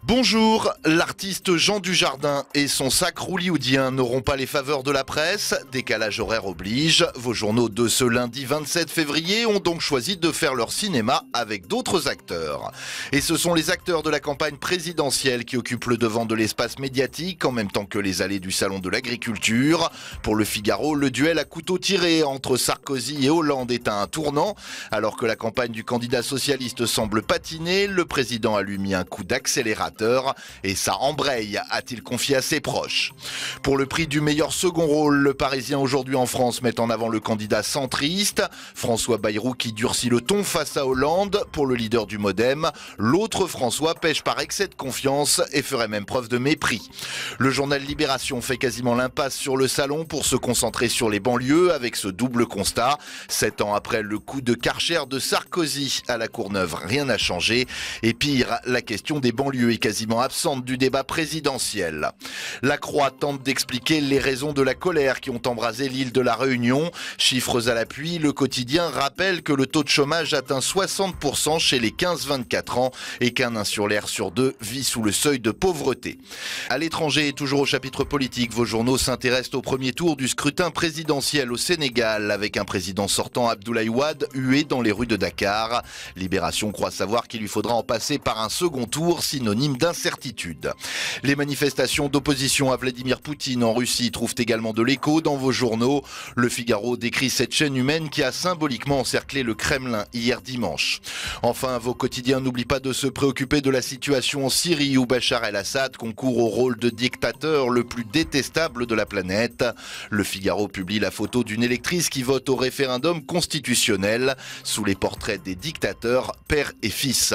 Bonjour, l'artiste Jean Dujardin et son sacre hollywoodien n'auront pas les faveurs de la presse. Décalage horaire oblige. Vos journaux de ce lundi 27 février ont donc choisi de faire leur cinéma avec d'autres acteurs. Et ce sont les acteurs de la campagne présidentielle qui occupent le devant de l'espace médiatique en même temps que les allées du salon de l'agriculture. Pour le Figaro, le duel à couteau tiré entre Sarkozy et Hollande est à un tournant. Alors que la campagne du candidat socialiste semble patiner, le président a lui mis un coup d'accélérateur. Et ça embraye, a-t-il confié à ses proches. Pour le prix du meilleur second rôle, le Parisien aujourd'hui en France met en avant le candidat centriste, François Bayrou qui durcit le ton face à Hollande. Pour le leader du Modem, l'autre François pêche par excès de confiance et ferait même preuve de mépris. Le journal Libération fait quasiment l'impasse sur le salon pour se concentrer sur les banlieues avec ce double constat. 7 ans après le coup de Karcher de Sarkozy à la Courneuve, rien n'a changé. Et pire, la question des banlieues est quasiment absente du débat présidentiel. La Croix tente d'expliquer les raisons de la colère qui ont embrasé l'île de la Réunion. Chiffres à l'appui, le quotidien rappelle que le taux de chômage atteint 60% chez les 15-24 ans et qu'un insulaire sur deux vit sous le seuil de pauvreté. À l'étranger, toujours au chapitre politique, vos journaux s'intéressent au premier tour du scrutin présidentiel au Sénégal avec un président sortant, Abdoulaye Wade, hué dans les rues de Dakar. Libération croit savoir qu'il lui faudra en passer par un second tour, synonyme d'incertitude. Les manifestations d'opposition à Vladimir Poutine en Russie trouvent également de l'écho dans vos journaux. Le Figaro décrit cette chaîne humaine qui a symboliquement encerclé le Kremlin hier dimanche. Enfin, vos quotidiens n'oublient pas de se préoccuper de la situation en Syrie où Bachar el-Assad concourt au rôle de dictateur le plus détestable de la planète. Le Figaro publie la photo d'une électrice qui vote au référendum constitutionnel sous les portraits des dictateurs, père et fils.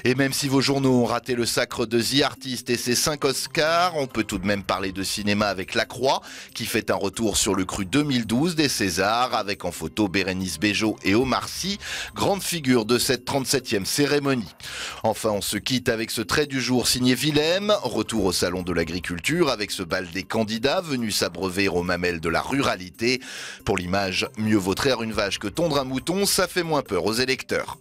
Et même si vos journaux ont raté le sacre de The Artist et ses 5 Oscars, on peut tout de même parler de cinéma avec La Croix, qui fait un retour sur le cru 2012 des Césars, avec en photo Bérénice Bejo et Omar Sy, grande figure de cette 37e cérémonie. Enfin, on se quitte avec ce trait du jour signé Willem, retour au salon de l'agriculture avec ce bal des candidats venus s'abreuver aux mamelles de la ruralité. Pour l'image, mieux vaut traire une vache que tondre un mouton, ça fait moins peur aux électeurs.